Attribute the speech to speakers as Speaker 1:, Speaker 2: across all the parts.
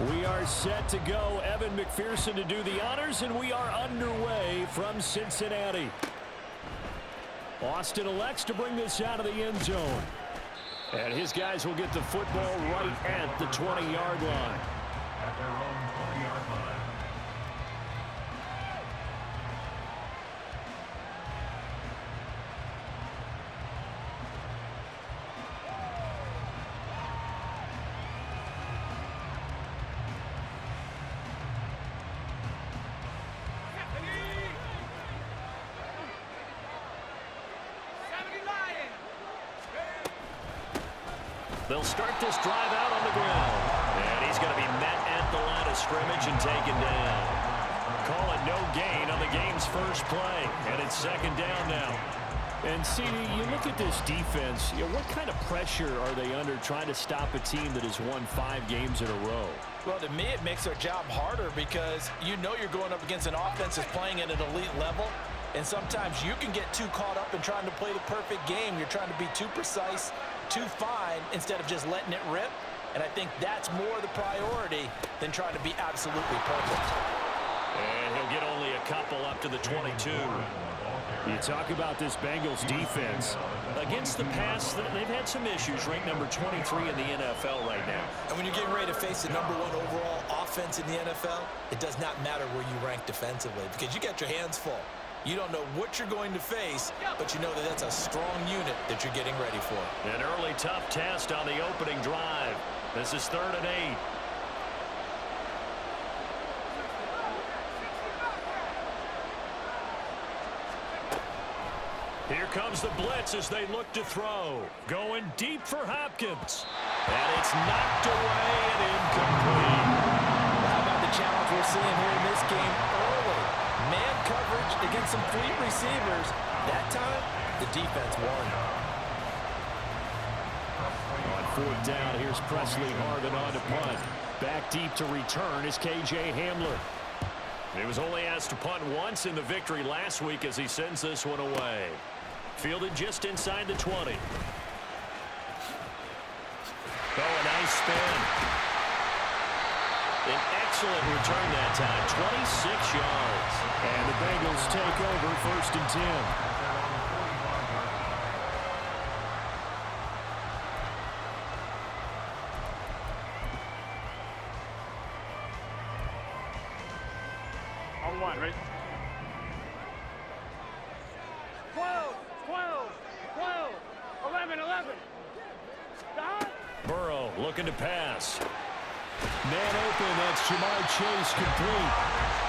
Speaker 1: We are set to go. Evan McPherson to do the honors, and we are underway from Cincinnati. Austin elects to bring this out of the end zone. And his guys will get the football right at the 20-yard line.
Speaker 2: At their own 20-yard line.
Speaker 1: They'll start this drive out on the ground. And he's going to be met at the line of scrimmage and taken down. Call it no gain on the game's first play. And it's second down now. And, CD, you look at this defense, what kind of pressure are they under trying to stop a team that has won 5 games in a row?
Speaker 3: Well, to me, it makes their job harder because you know you're going up against an offense that's playing at an elite level. And sometimes you can get too caught up in trying to play the perfect game. You're trying to be too precise, too fine, instead of just letting it rip. And I think that's more the priority than trying to be absolutely perfect.
Speaker 1: And he'll get only a couple up to the 22. You talk about this Bengals defense. Against the pass, they've had some issues. Ranked number 23 in the NFL right now.
Speaker 3: And when you're getting ready to face the number 1 overall offense in the NFL, it does not matter where you rank defensively because you got your hands full. You don't know what you're going to face, but you know that that's a strong unit that you're getting ready for.
Speaker 1: An early tough test on the opening drive. This is 3rd and 8. Here comes the blitz as they look to throw. Going deep for Hopkins. And it's knocked away and incomplete.
Speaker 3: How about the challenge we're seeing here in this game early? Man coverage against some fleet receivers. That time, the defense won.
Speaker 1: On 4th down, here's Presley Harvin on to punt. Back deep to return is K.J. Hamler. He was only asked to punt once in the victory last week as he sends this one away. Fielded just inside the 20. Oh, a nice spin. An excellent return that time, 26 yards. And the Bengals take over 1st and 10.
Speaker 4: On 1, ready? 12, 12, 12, 11, 11. Stop.
Speaker 1: Burrow looking to pass. Man open, that's Jamar Chase complete.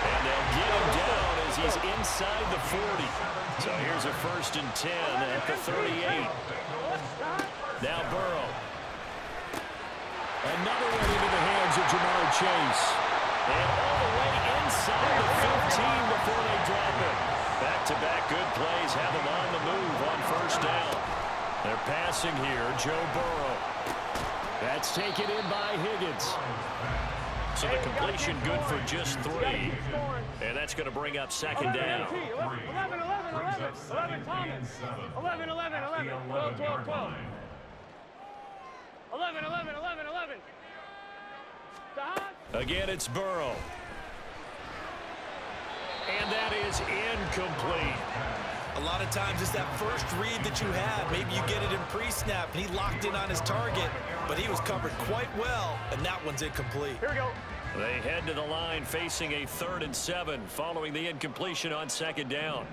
Speaker 1: And they'll get him down as he's inside the 40. So here's a 1st and 10 at the 38. Now Burrow. Another one into the hands of Jamar Chase. And all the way inside the 15 before they drop it. Back-to-back good plays have him on the move on 1st down. They're passing here, Joe Burrow. That's taken in by Higgins. So the completion good for just 3. And that's going to bring up 2nd down.
Speaker 4: 11, 11, 11, 11, Thomas. 11, 11, 11, 12, 12, 12. 11, 11, 11, 11. Stop.
Speaker 1: Again, it's Burrow. And that is incomplete.
Speaker 3: A lot of times it's that first read that you have. Maybe you get it in pre-snap, and he locked in on his target, but he was covered quite well, and that one's incomplete.
Speaker 4: Here we go.
Speaker 1: They head to the line facing a 3rd and 7 following the incompletion on 2nd down.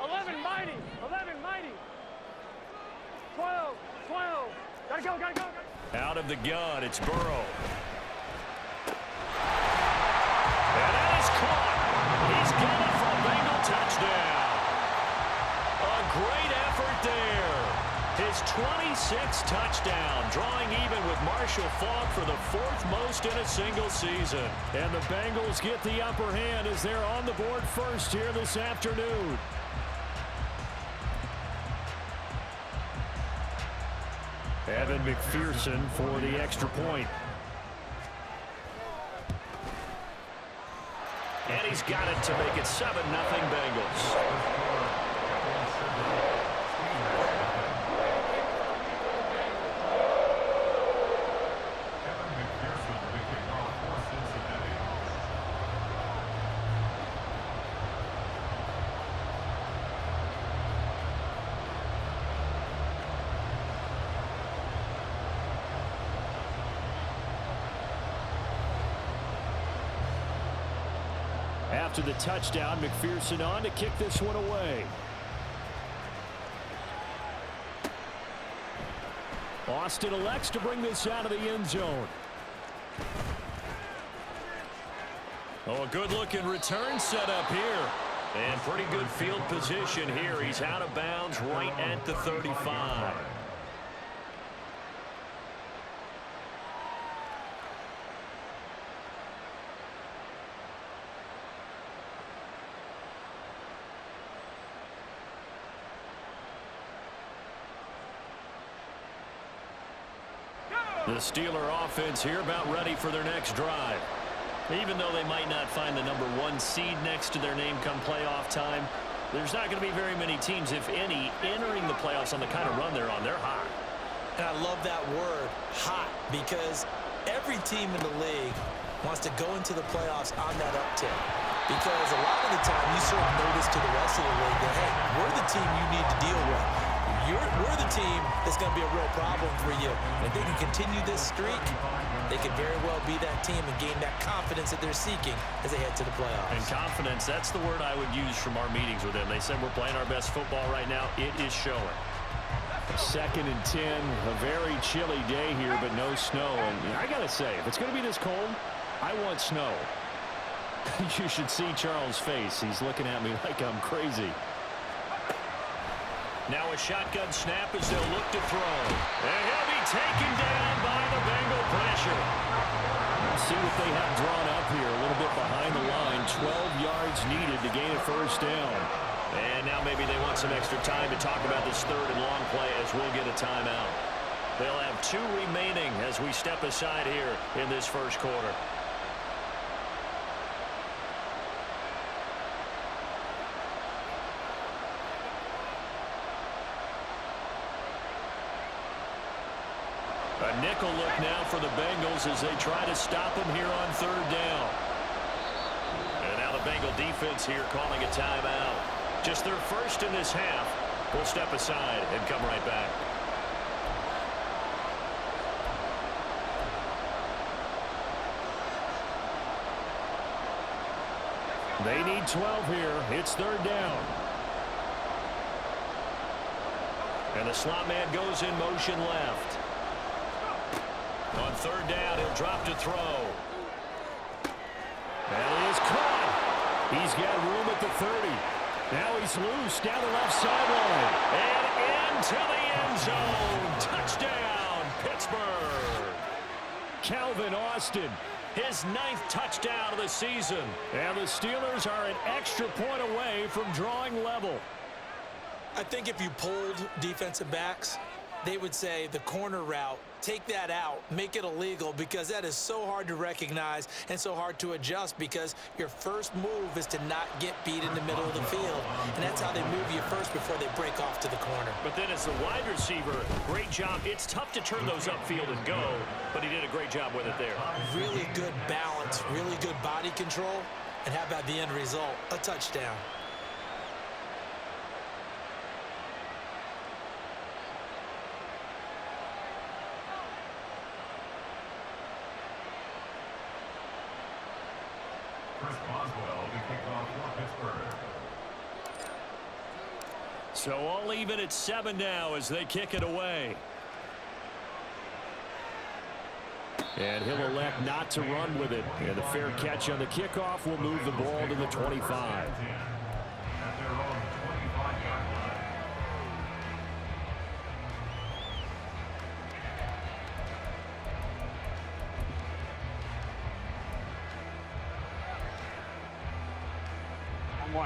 Speaker 4: 11, mighty. 11, mighty. 12, 12. Gotta go, gotta go.
Speaker 1: Out of the gun, it's Burrow. And that is caught. He's got it for a Bengal touchdown. A great effort there. His 26th touchdown, drawing even with Marshall Faulk for the 4th most in a single season. And the Bengals get the upper hand as they're on the board first here this afternoon. Evan McPherson for the extra point. And he's got it to make it 7-0 Bengals. to the touchdown. McPherson on to kick this one away. Austin elects to bring this out of the end zone. Oh, a good-looking return set up here. And pretty good field position here. He's out of bounds right at the 35. The Steeler offense here about ready for their next drive. Even though they might not find the #1 seed next to their name come playoff time, there's not going to be very many teams, if any, entering the playoffs on the kind of run they're on. They're hot.
Speaker 3: And I love that word, hot, because every team in the league wants to go into the playoffs on that uptick. Because a lot of the time you sort of notice to the rest of the league that, hey, we're the team you need to deal with. We're the team that's going to be a real problem for you. And if they can continue this streak, they could very well be that team and gain that confidence that they're seeking as they head to the playoffs.
Speaker 1: And confidence, that's the word I would use from our meetings with them. They said we're playing our best football right now. It is showing. 2nd and 10, a very chilly day here, but no snow. And I got to say, if it's going to be this cold, I want snow. You should see Charles' face. He's looking at me like I'm crazy. Now a shotgun snap as they'll look to throw. And he'll be taken down by the Bengal pressure. See what they have drawn up here. A little bit behind the line. 12 yards needed to gain a first down. And now maybe they want some extra time to talk about this 3rd and long play as we'll get a timeout. They'll have 2 remaining as we step aside here in this first quarter. A nickel look now for the Bengals as they try to stop him here on 3rd down. And now the Bengal defense here calling a timeout. Just their first in this half. We'll step aside and come right back. They need 12 here. It's 3rd down. And the slot man goes in motion left. On 3rd down, he'll drop to throw. And he is caught. He's got room at the 30. Now he's loose down the left sideline. And into the end zone. Touchdown, Pittsburgh. Calvin Austin, his 9th touchdown of the season. And the Steelers are an extra point away from drawing level.
Speaker 3: I think if you polled defensive backs, they would say the corner route, take that out, make it illegal, because that is so hard to recognize and so hard to adjust, because your first move is to not get beat in the middle of the field. And that's how they move you first before they break off to the corner.
Speaker 1: But then as the wide receiver, great job. It's tough to turn those upfield and go, but he did a great job with it there.
Speaker 3: Really good balance, really good body control. And how about the end result? A touchdown.
Speaker 1: So all even at 7 now as they kick it away. And he'll elect not to run with it. And a fair catch on the kickoff will move the ball to the 25.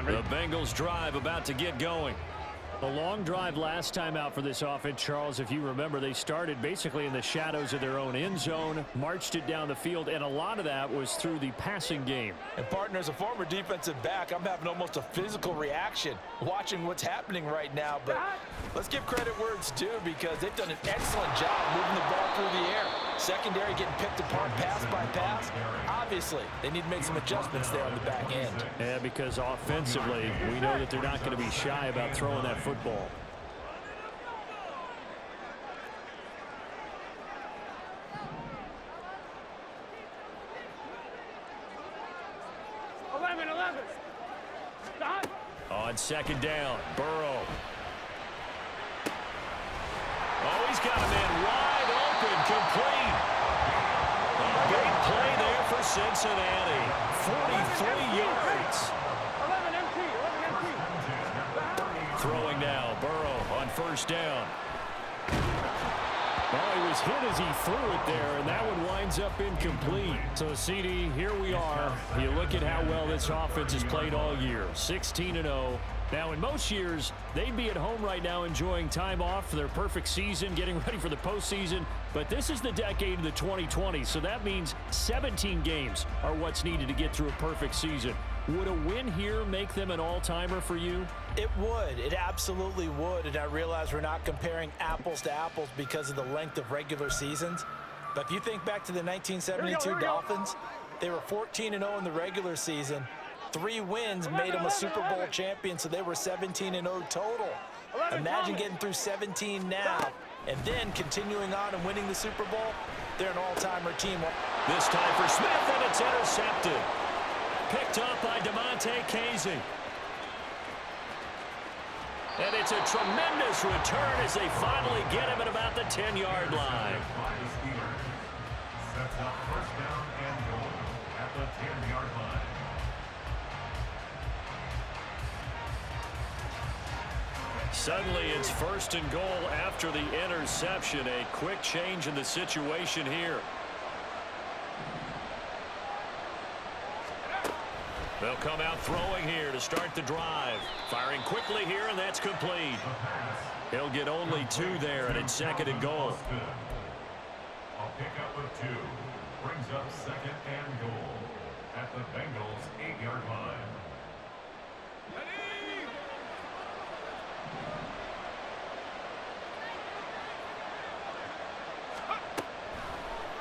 Speaker 1: The Bengals drive about to get going. A long drive last time out for this offense, Charles. If you remember, they started basically in the shadows of their own end zone, marched it down the field, and a lot of that was through the passing game.
Speaker 3: And partner, as a former defensive back, I'm having almost a physical reaction watching what's happening right now. But let's give credit where it's due, because they've done an excellent job moving the ball through the air. Secondary getting picked apart pass by pass. Obviously, they need to make some adjustments there on the back end.
Speaker 1: Yeah, because offensively, we know that they're not going to be shy about throwing that football.
Speaker 4: Eleven.
Speaker 1: On second down, Burrow. Oh, he's got a man wide open, complete. A big play there for Cincinnati. 43 yards.
Speaker 4: 11 MT.
Speaker 1: Throwing now, Burrow on first down. Well, he was hit as he threw it there, and that one winds up incomplete. So, CD, here we are. You look at how well this offense has played all year, 16-0. Now, in most years, they'd be at home right now enjoying time off for their perfect season, getting ready for the postseason. But this is the decade of the 2020s, so that means 17 games are what's needed to get through a perfect season. Would a win here make them an all-timer for you?
Speaker 3: It would. It absolutely would. And I realize we're not comparing apples to apples because of the length of regular seasons. But if you think back to the 1972 Dolphins, they were 14-0 in the regular season. 3 wins made them a Super Bowl champion, so they were 17-0 total. Imagine getting through 17 now and then continuing on and winning the Super Bowl. They're an all-timer team.
Speaker 1: This time for Smith, and it's intercepted. Picked up by DeMonte Casey. And it's a tremendous return as they finally get him at about the 10-yard line.
Speaker 2: Sets up first down and goal at the 10-yard line.
Speaker 1: Suddenly it's first and goal after the interception. A quick change in the situation here. They'll come out throwing here to start the drive. Firing quickly here, and that's complete. He'll get only 2 there, and it's second and goal.
Speaker 2: I'll pick up with 2. Brings up second and goal at the Bengals' 8-yard line.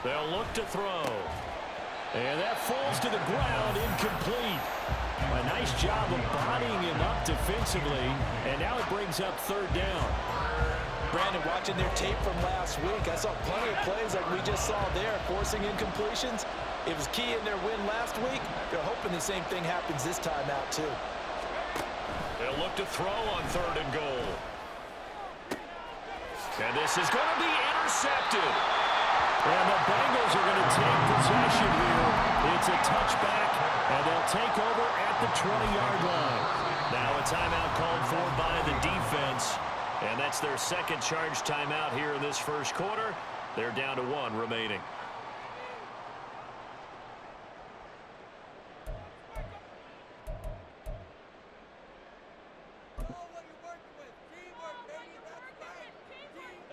Speaker 1: They'll look to throw. And that falls to the ground, incomplete. A nice job of bodying him up defensively, and now it brings up third down.
Speaker 3: Brandon, watching their tape from last week, I saw plenty of plays like we just saw there, forcing incompletions. It was key in their win last week. They're hoping the same thing happens this time out, too.
Speaker 1: They'll look to throw on third and goal. And this is going to be intercepted. And the Bengals are going to take possession here. It's a touchback, and they'll take over at the 20-yard line. Now a timeout called for by the defense. And that's their second charge timeout here in this first quarter. They're down to 1 remaining.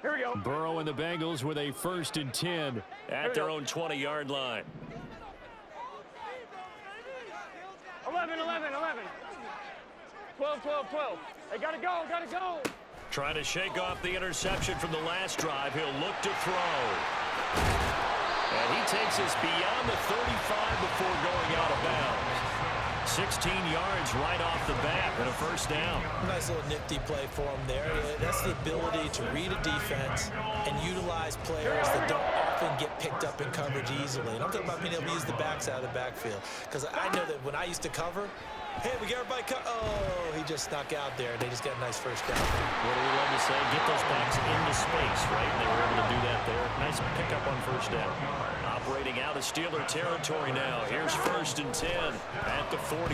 Speaker 4: Here we go.
Speaker 1: Burrow and the Bengals with a 1st and 10 at their own 20-yard line.
Speaker 4: 11. 12. They gotta go.
Speaker 1: Trying to shake off the interception from the last drive. He'll look to throw. And he takes us beyond the 35 before going out of bounds. 16 yards right off the bat and a first down.
Speaker 3: Nice little nifty play for him there. That's the ability to read a defense and utilize players that don't often get picked up in coverage easily. And I'm talking about being able to use the backs out of the backfield. Because I know that when I used to cover, hey, we got everybody oh, he just snuck out there. They just got a nice first down.
Speaker 1: What do we love to say? Get those backs into space, right? They were able to do that there. Nice pickup on first down. Operating out of Steeler territory now. Here's 1st and 10 at the 43. A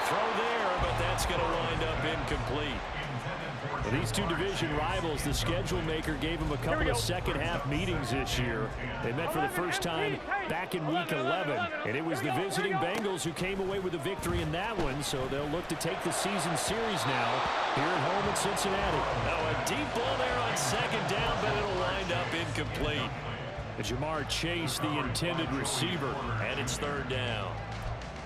Speaker 1: throw there, but that's going to wind up incomplete. Well, these two division rivals, the schedule maker gave them a couple of second-half meetings this year. They met for the first time back in Week 11, and it was the visiting Bengals who came away with a victory in that one, so they'll look to take the season series now here at home in Cincinnati. Now a deep ball there on second down, but it'll wind up incomplete. Jamar Chase, the intended receiver, and it's third down.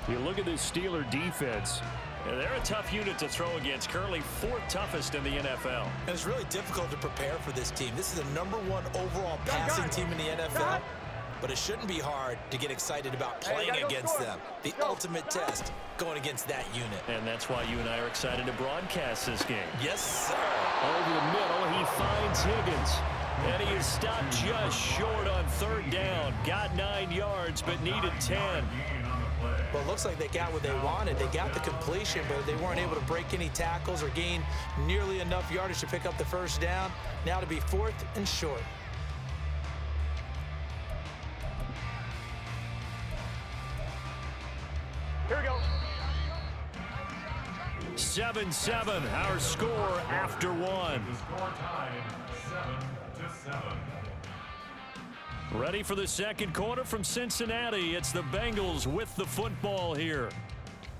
Speaker 1: You look at this Steeler defense. Yeah, they're a tough unit to throw against, currently 4th toughest in the NFL.
Speaker 3: And it's really difficult to prepare for this team. This is the #1 overall passing team in the NFL, but it shouldn't be hard to get excited about playing against them. The ultimate test going against that unit.
Speaker 1: And that's why you and I are excited to broadcast this game.
Speaker 3: Yes, sir.
Speaker 1: Over the middle, he finds Higgins. And he is stopped just short on third down. Got 9 yards, but needed 10.
Speaker 3: Well, looks like they got what they wanted. They got the completion, but they weren't able to break any tackles or gain nearly enough yardage to pick up the first down. Now to be 4th and short.
Speaker 4: Here we go.
Speaker 1: 7-7, our score after one.
Speaker 2: The score tied 7-7.
Speaker 1: Ready for the second quarter from Cincinnati. It's the Bengals with the football here,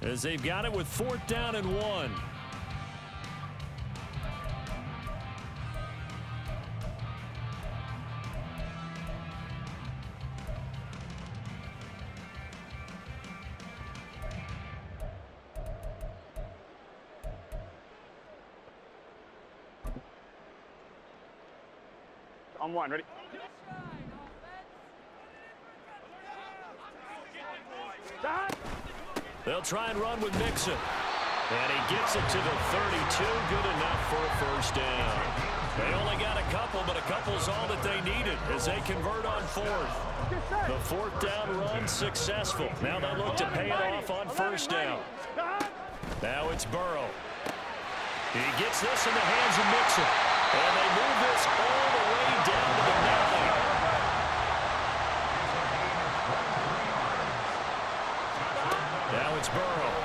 Speaker 1: as they've got it with 4th down and 1.
Speaker 4: On one, ready?
Speaker 1: They'll try and run with Mixon. And he gets it to the 32. Good enough for a first down. They only got a couple, but a couple's all that they needed as they convert on 4th. The 4th down run successful. Now they look to pay it off on first down. Now it's Burrow. He gets this in the hands of Mixon. And they move this all the way down to the 9. Now it's Burrow.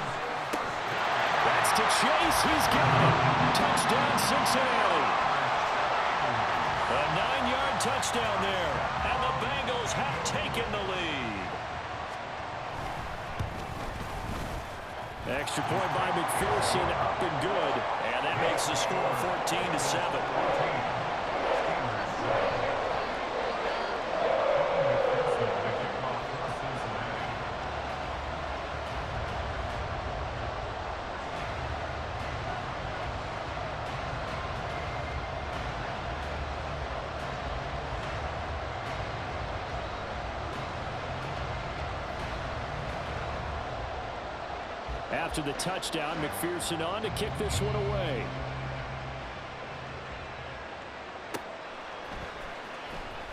Speaker 1: That's to Chase. He's got it. Touchdown, Cincinnati. A 9-yard touchdown there. And the Bengals have taken the lead. Extra point by McPherson, up and good. And that makes the score 14-7. After the touchdown, McPherson on to kick this one away.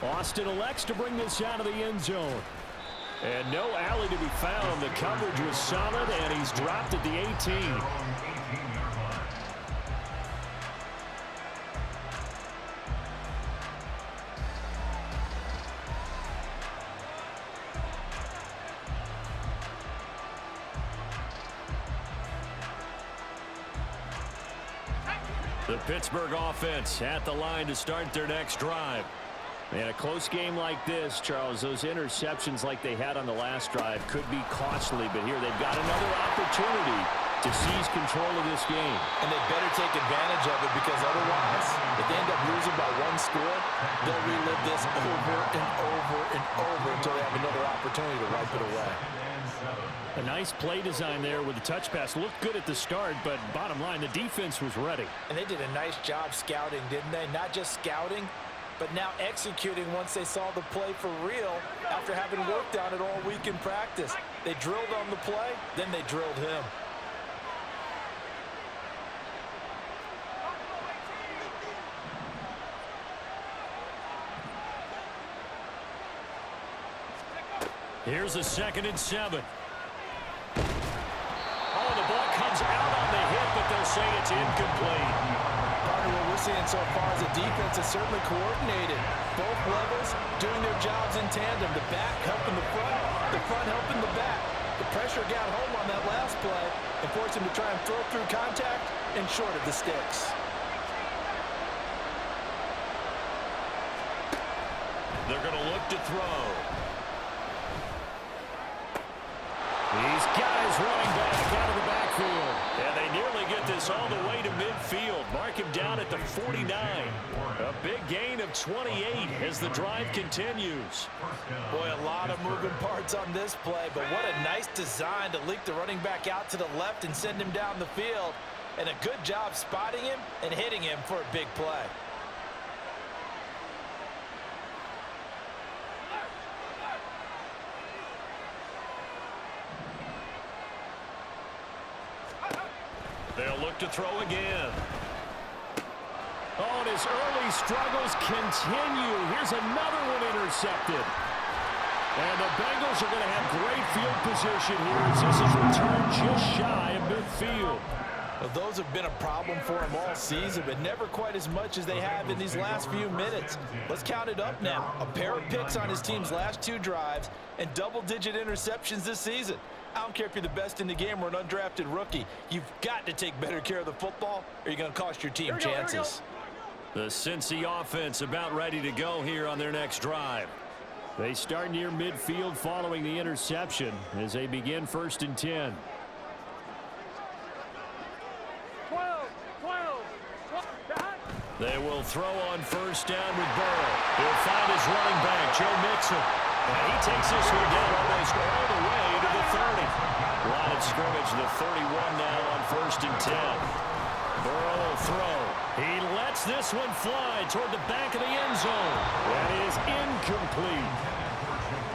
Speaker 1: Austin elects to bring this out of the end zone. And no alley to be found. The coverage was solid, and he's dropped at the 18. The Pittsburgh offense at the line to start their next drive. And a close game like this, Charles, those interceptions like they had on the last drive could be costly. But here they've got another opportunity to seize control of this game.
Speaker 3: And they better take advantage of it, because otherwise, if they end up losing by 1 score, they'll relive this over and over and over until they have another opportunity to wipe it away.
Speaker 1: A nice play design there with the touch pass. Looked good at the start, but bottom line, the defense was ready.
Speaker 3: And they did a nice job scouting, didn't they? Not just scouting, but now executing once they saw the play for real after having worked on it all week in practice. They drilled on the play, then they drilled him.
Speaker 1: Here's a 2nd and 7. Oh, the ball comes out on the hit, but they'll say it's incomplete.
Speaker 3: Partner, what we're seeing so far is the defense is certainly coordinated. Both levels doing their jobs in tandem. The back helping the front helping the back. The pressure got home on that last play and forced him to try and throw through contact and short of the sticks.
Speaker 1: They're going to look to throw. He's got his running back out of the backfield. And they nearly get this all the way to midfield. Mark him down at the 49. A big gain of 28 as the drive continues.
Speaker 3: Boy, a lot of moving parts on this play, but what a nice design to leak the running back out to the left and send him down the field. And a good job spotting him and hitting him for a big play.
Speaker 1: They'll look to throw again. Oh, and his early struggles continue. Here's another one intercepted. And the Bengals are going to have great field position here as this is returned just shy of midfield.
Speaker 3: Well, those have been a problem for them all season, but never quite as much as they have in these last few minutes. Let's count it up now. A pair of picks on his team's last 2 drives and double-digit interceptions this season. I don't care if you're the best in the game or an undrafted rookie. You've got to take better care of the football or you're going to cost your team chances.
Speaker 1: The Cincy offense about ready to go here on their next drive. They start near midfield following the interception as they begin 1st and 10.
Speaker 4: 12.
Speaker 1: They will throw on 1st down with Burrow. He'll find his running back, Joe Mixon. And he takes this one down almost all the way to the 30. Line of scrimmage, the 31 now on 1st and 10. Burrow will throw. He lets this one fly toward the back of the end zone. That is incomplete.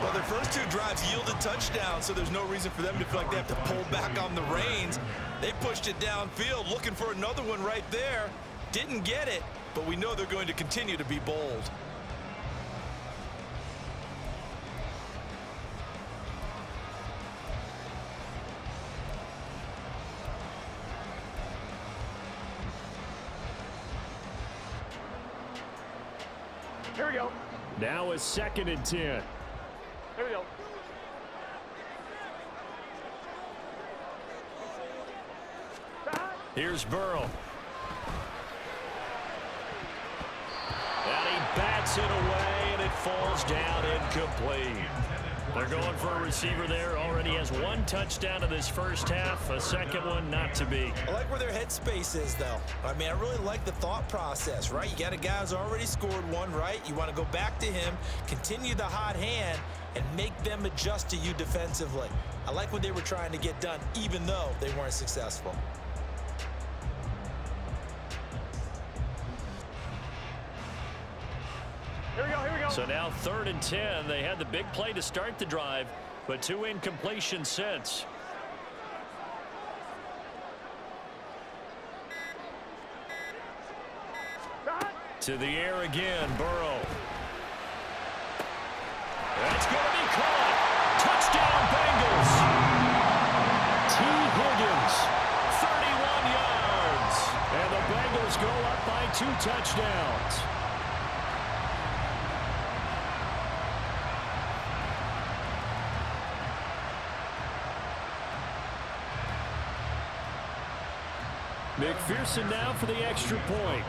Speaker 3: Well, their first 2 drives yielded touchdowns, so there's no reason for them to feel like they have to pull back on the reins. They pushed it downfield, looking for another one right there. Didn't get it, but we know they're going to continue to be bold.
Speaker 4: Here we go.
Speaker 1: Now a 2nd and 10.
Speaker 4: Here we go.
Speaker 1: Here's Burrow. And he bats it away, and it falls down incomplete. They're going for a receiver there. Already has 1 touchdown in this first half. A second one not to be.
Speaker 3: I like where their headspace is, though. I mean, I really like the thought process, right? You got a guy who's already scored 1, right? You want to go back to him, continue the hot hand, and make them adjust to you defensively. I like what they were trying to get done, even though they weren't successful.
Speaker 4: Here we go.
Speaker 1: So now 3rd and 10. They had the big play to start the drive, but 2 incompletions since. To the air again, Burrow. That's going to be caught. Touchdown, Bengals. T. Higgins, 31 yards. And the Bengals go up by 2 touchdowns. McPherson now for the extra point.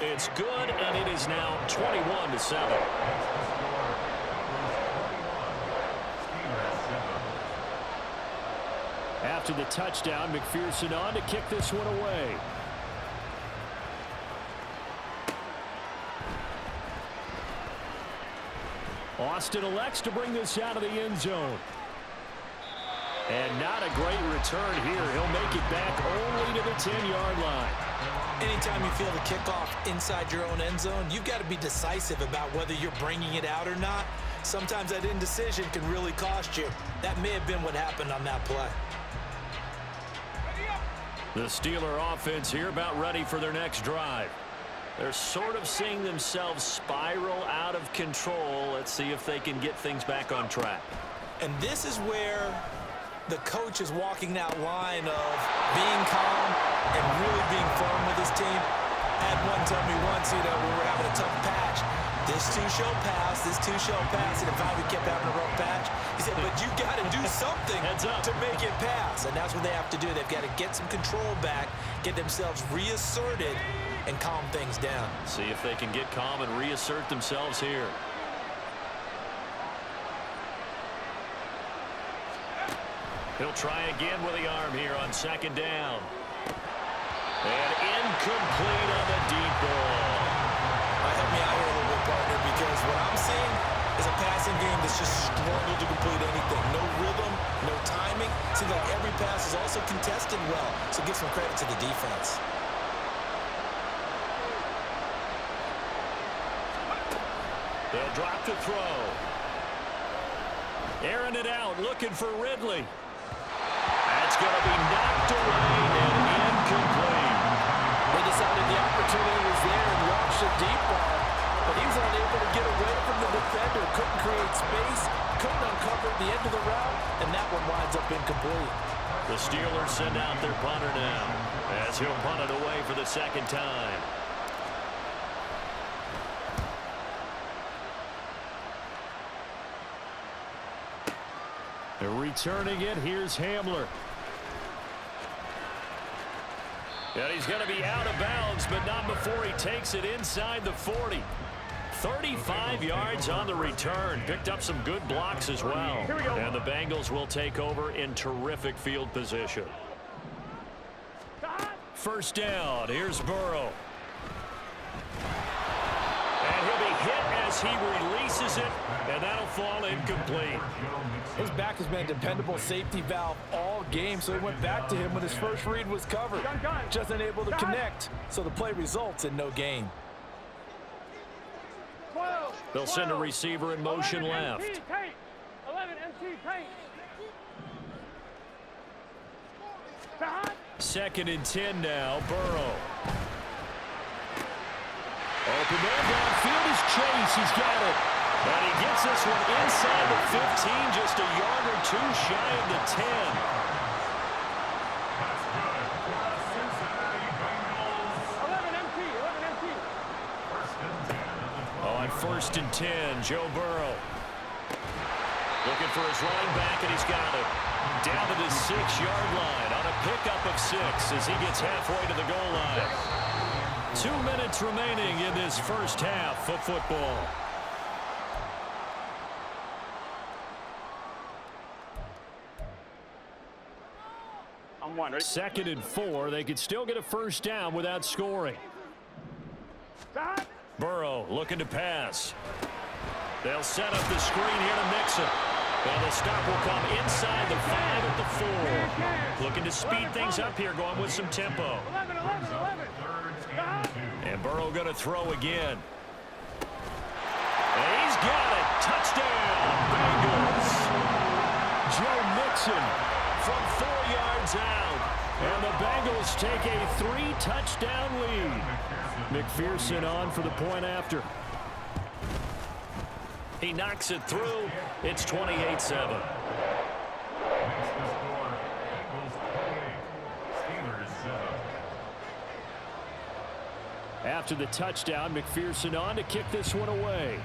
Speaker 1: It's good, and it is now 21-7. After the touchdown, McPherson on to kick this one away. Austin elects to bring this out of the end zone. And not a great return here. He'll make it back only to the 10-yard line.
Speaker 3: Anytime you feel the kickoff inside your own end zone, you've got to be decisive about whether you're bringing it out or not. Sometimes that indecision can really cost you. That may have been what happened on that play.
Speaker 1: The Steeler offense here about ready for their next drive. They're sort of seeing themselves spiral out of control. Let's see if they can get things back on track.
Speaker 3: And this is where the coach is walking that line of being calm and really being firm with his team. I had one tell me once, when we were having a tough patch, this too shall pass, this too shall pass. And if I kept having a rough patch, he said, but you got to do something to make it pass. And that's what they have to do. They've got to get some control back, get themselves reasserted, and calm things down.
Speaker 1: See if they can get calm and reassert themselves here. He'll try again with the arm here on 2nd down. And incomplete on the deep ball.
Speaker 3: Help me out here a little bit, partner, because what I'm seeing is a passing game that's just struggled to complete anything. No rhythm, no timing. Seems like every pass is also contested well, so give some credit to the defense.
Speaker 1: They'll drop to throw. Airing it out, looking for Ridley. And That's going to be knocked away and incomplete.
Speaker 3: They decided the opportunity was there and launched a deep ball, but he was unable to get away from the defender, couldn't create space, couldn't uncover the end of the route, and that one winds up incomplete.
Speaker 1: The Steelers send out their punter now as he'll punt it away for the second time. They're returning it. Here's Hamler. And he's going to be out of bounds, but not before he takes it inside the 40. 35 yards on the return. Picked up some good blocks as well. And the Bengals will take over in terrific field position. First down. Here's Burrow. And he'll be hit as he releases it, and that'll fall incomplete.
Speaker 3: His back has been a dependable safety valve all game, so he went back to him when his first read was covered. Just unable to connect, so the play results in no gain.
Speaker 1: They'll send a receiver in motion left.
Speaker 4: 11 MT tape.
Speaker 1: Second and 10 now. Burrow. Open man downfield is Chase. He's got it. And he gets this one inside the 15, just a yard or two shy of the 10. On first and 10, Joe Burrow. Looking for his running back, and he's got it. Down to the 6-yard line on a pickup of 6 as he gets halfway to the goal line. 2 minutes remaining in this first half of football.
Speaker 4: On one, ready?
Speaker 1: Second and 4. They could still get a first down without scoring. Burrow looking to pass. They'll set up the screen here to Mixon. And the stop will come inside the 5 at the 4. Looking to speed things up here, going with some tempo.
Speaker 4: 11.
Speaker 1: And Burrow going to throw again. And he's got it. Touchdown, Bengals. Joe Mixon from 4 yards out. And the Bengals take a 3-touchdown lead. McPherson on for the point after. He knocks it through. It's 28-7. After the touchdown, McPherson on to kick this one away.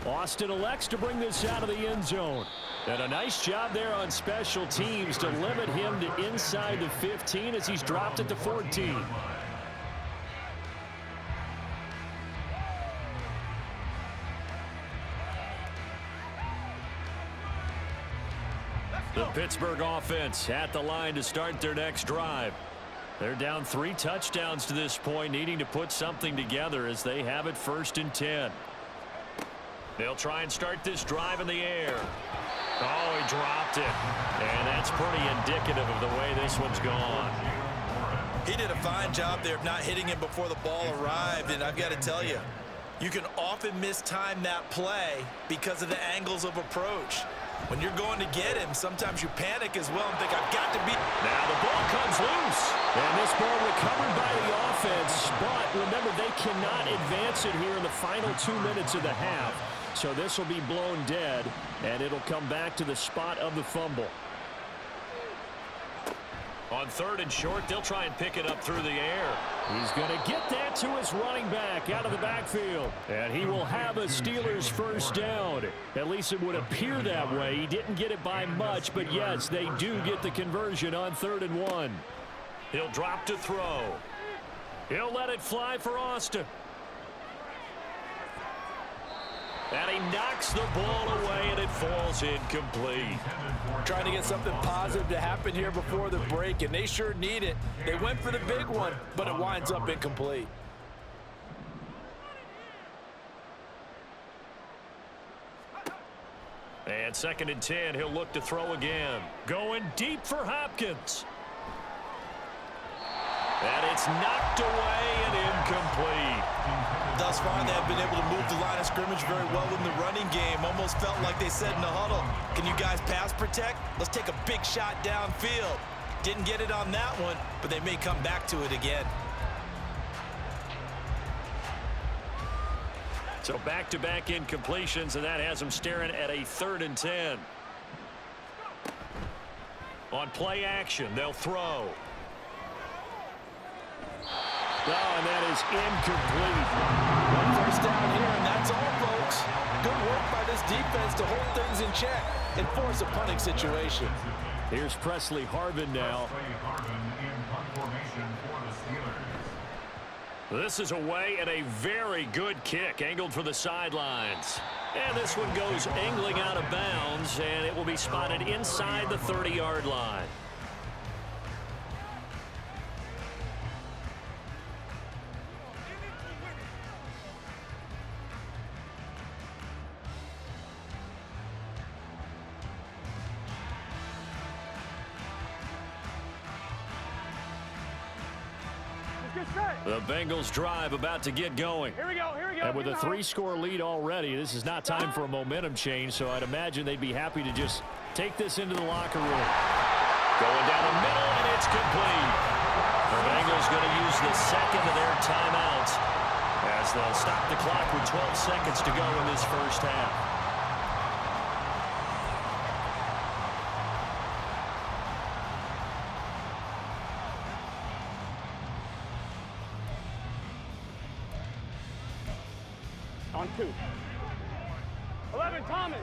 Speaker 1: Austin elects to bring this out of the end zone. And a nice job there on special teams to limit him to inside the 15 as he's dropped at the 14. The Pittsburgh offense at the line to start their next drive. They're down 3 touchdowns to this point, needing to put something together as they have it first and 10. They'll try and start this drive in the air. Oh, he dropped it. And that's pretty indicative of the way this one's gone.
Speaker 3: He did a fine job there of not hitting him before the ball arrived, and I've got to tell you, you can often mistime that play because of the angles of approach. When you're going to get him, sometimes you panic as well and think, I've got to be.
Speaker 1: Now the ball comes loose. And this ball recovered by the offense. But remember, they cannot advance it here in the final 2 minutes of the half. So this will be blown dead, and it'll come back to the spot of the fumble. On third and short, they'll try and pick it up through the air. He's going to get that to his running back out of the backfield. And he will have a Steelers first down. At least it would appear that way. He didn't get it by much, but yes, they do get the conversion on 3rd and 1. He'll drop to throw. He'll let it fly for Austin. And he knocks the ball away, and it falls incomplete.
Speaker 3: Trying to get something positive to happen here before the break, and they sure need it. They went for the big one, but it winds up incomplete.
Speaker 1: And 2nd and 10, he'll look to throw again. Going deep for Hopkins. And it's knocked away and incomplete.
Speaker 3: thus far, they have been able to move the line of scrimmage very well in the running game. Almost felt like they said in the huddle, can you guys pass protect? Let's take a big shot downfield. Didn't get it on that one, but they may come back to it again.
Speaker 1: So back-to-back incompletions, and that has them staring at a 3rd and 10. On play action, they'll throw. Oh, and that is incomplete.
Speaker 3: One first down here, and that's all, folks. Good work by this defense to hold things in check and force a punting situation.
Speaker 1: Here's Presley Harvin now.
Speaker 2: Presley Harvin in punt formation for the Steelers.
Speaker 1: This is away and a very good kick, angled for the sidelines. And this one goes angling out of bounds, and it will be spotted inside the 30-yard line. The Bengals drive about to get going.
Speaker 4: Here we go, here we go.
Speaker 1: And with a 3-score lead already, this is not time for a momentum change, so I'd imagine they'd be happy to just take this into the locker room. Going down the middle, and it's complete. The Bengals going to use the second of their timeouts as they'll stop the clock with 12 seconds to go in this first half.
Speaker 4: On 2. 11, Thomas.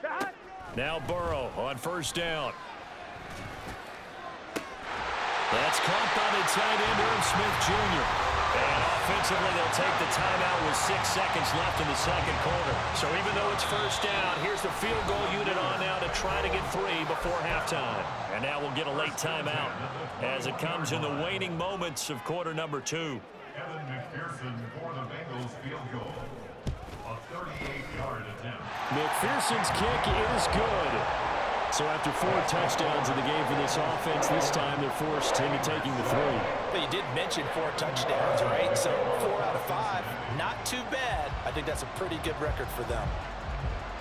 Speaker 4: Shot.
Speaker 1: Now Burrow on first down. That's caught by the tight end, Irv Smith Jr. And offensively, they'll take the timeout with 6 seconds left in the second quarter. So even though it's first down, here's the field goal unit on now to try to get 3 before halftime. And now we'll get a late timeout as it comes in the waning moments of quarter number 2.
Speaker 2: Evan McPherson for the Bengals field goal. A 38-yard attempt.
Speaker 1: McPherson's kick is good. So after 4 touchdowns in the game for this offense, this time they're forced into taking the 3.
Speaker 3: But you did mention 4 touchdowns, right? So 4 out of 5, not too bad. I think that's a pretty good record for them.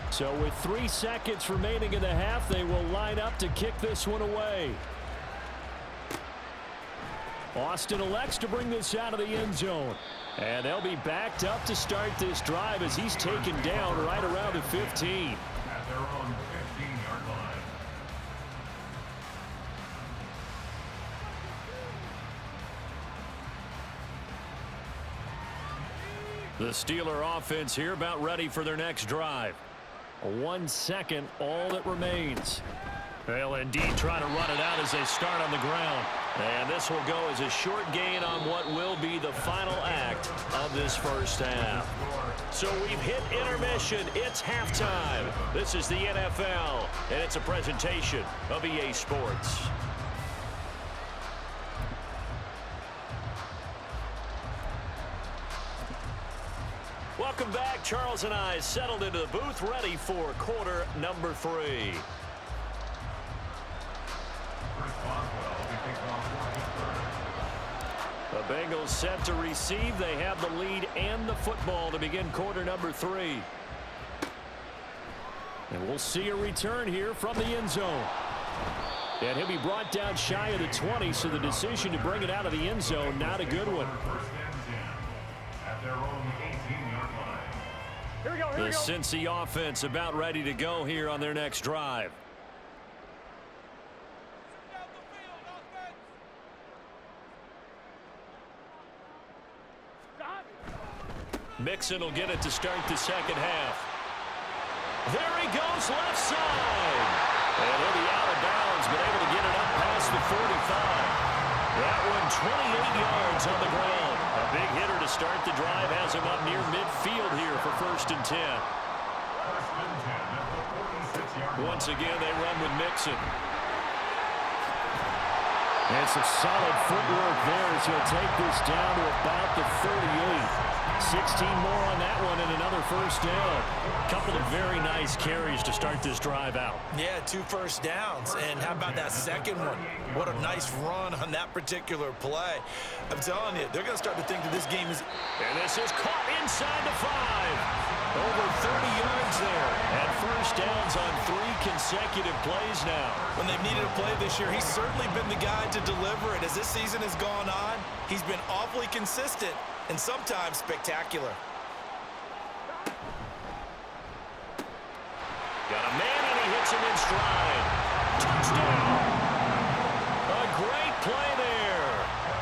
Speaker 1: So with 3 seconds remaining in the half, they will line up to kick this one away. Austin elects to bring this out of the end zone. And they'll be backed up to start this drive as he's taken down right around the 15.
Speaker 2: At their own 15-yard line.
Speaker 1: The Steeler offense here about ready for their next drive. 1 second, all that remains. They'll indeed try to run it out as they start on the ground. And this will go as a short gain on what will be the final act of this first half. So we've hit intermission. It's halftime. This is the NFL, and it's a presentation of EA Sports. Welcome back. Charles and I settled into the booth, ready for quarter number 3. The Bengals set to receive. They have the lead and the football to begin quarter number 3. And we'll see a return here from the end zone. And he'll be brought down shy of the 20, so the decision to bring it out of the end zone, not a good one.
Speaker 2: At their own 18-yard line.
Speaker 4: Here we go, here
Speaker 1: The
Speaker 4: we go.
Speaker 1: Cincy offense about ready to go here on their next drive. Mixon will get it to start the second half. There he goes, left side. And he'll be out of bounds, but able to get it up past the 45. That one 28 yards on the ground. A big hitter to start the drive has him up near midfield here for 1st and 10.
Speaker 2: 1st and 10 at the 46-yard line.
Speaker 1: Once again, they run with Mixon. And some solid footwork there as he'll take this down to about the 38. 16 more on that one and another first down. A couple of very nice carries to start this drive out.
Speaker 3: Yeah, 2 first downs. And how about that second one? What a nice run on that particular play. I'm telling you, they're going to start to think that this game is...
Speaker 1: And this is caught inside the 5. Over 30 yards there. And first downs on 3 consecutive plays now.
Speaker 3: When they've needed a play this year, he's certainly been the guy to deliver it. As this season has gone on, he's been awfully consistent and sometimes spectacular.
Speaker 1: Got a man, and he hits him in stride. Touchdown! A great play there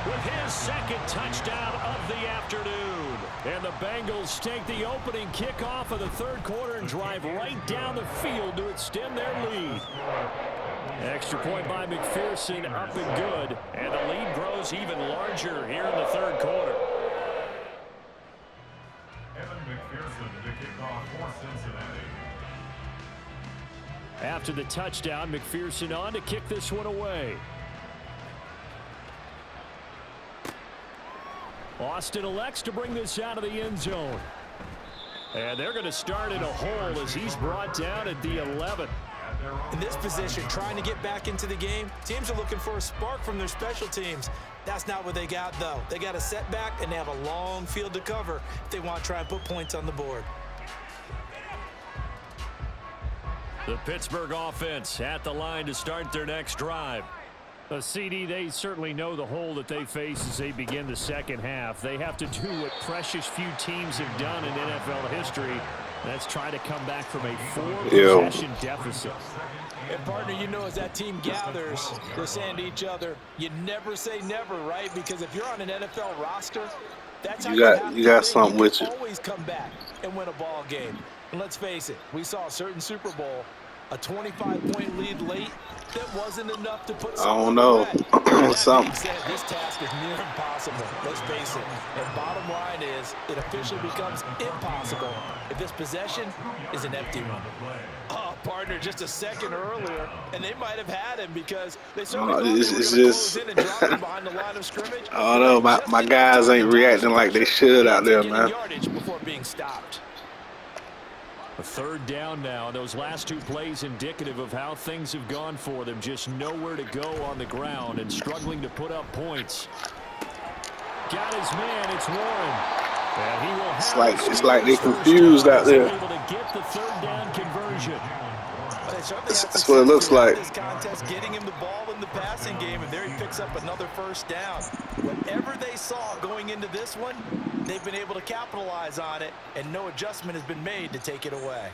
Speaker 1: with his second touchdown of the afternoon. And the Bengals take the opening kickoff of the third quarter and drive right down the field to extend their lead. Extra point by McPherson, up and good. And the lead grows even larger here in the third quarter.
Speaker 2: McPherson to kick off for Cincinnati.
Speaker 1: After the touchdown, McPherson on to kick this one away. Austin elects to bring this out of the end zone. And they're going to start in a hole as he's brought down at the 11.
Speaker 3: In this position, trying to get back into the game, teams are looking for a spark from their special teams. That's not what they got, though. They got a setback, and they have a long field to cover if they want to try and put points on the board.
Speaker 1: The Pittsburgh offense at the line to start their next drive. CD, they certainly know the hole that they face as they begin the second half. They have to do what precious few teams have done in NFL history. That's try to come back from a 4-possession deficit.
Speaker 3: And, partner, you know, as that team gathers, they're saying to each other, you never say never, right? Because if you're on an NFL roster, that's how
Speaker 5: you got something with you.
Speaker 3: Always come back and win a ball game. And let's face it, we saw a certain Super Bowl, a 25-point lead late, that wasn't enough to put.
Speaker 5: I don't know. Something.
Speaker 3: This task is near impossible. Let's face it. And bottom line is, it officially becomes impossible if this possession is an empty one. Oh, partner, just a second earlier, and they might have had him because they certainly
Speaker 5: it's just.
Speaker 3: in and drop him behind the line of scrimmage.
Speaker 5: I don't know. My guys ain't reacting like they should out there, man.
Speaker 3: Yardage before being stopped.
Speaker 1: A third down now. Those last 2 plays indicative of how things have gone for them. Just nowhere to go on the ground and struggling to put up points. Got his man. It's Warren. And he will
Speaker 5: it's like they confused out there.
Speaker 1: Able to get the third down conversion.
Speaker 5: That's what it looks like.
Speaker 3: This contest, getting him the ball in the passing game, and there he picks up another first down. Whatever they saw going into this one, they've been able to capitalize on it, and no adjustment has been made to take it away.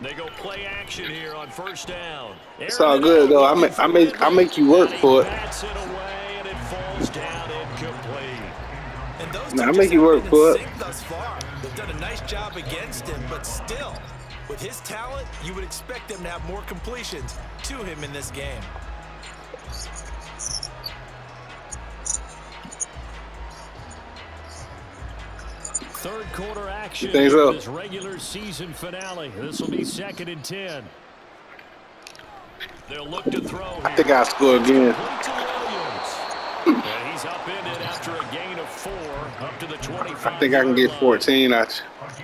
Speaker 1: They go play action here on first down.
Speaker 5: It's all good though. I make you work for it.
Speaker 1: Bats it away and it falls down incomplete.
Speaker 3: And those
Speaker 5: I make you work for it.
Speaker 3: Thus far, they've done a nice job against him, but still, with his talent, you would expect them to have more completions to him in this game.
Speaker 1: Third quarter action
Speaker 5: in
Speaker 1: this regular season finale. This will be 2nd and 10. They'll look to throw here.
Speaker 5: I think I score again.
Speaker 1: And he's upended after a gain of 4 up to the 25.
Speaker 5: I think I can get 14 out.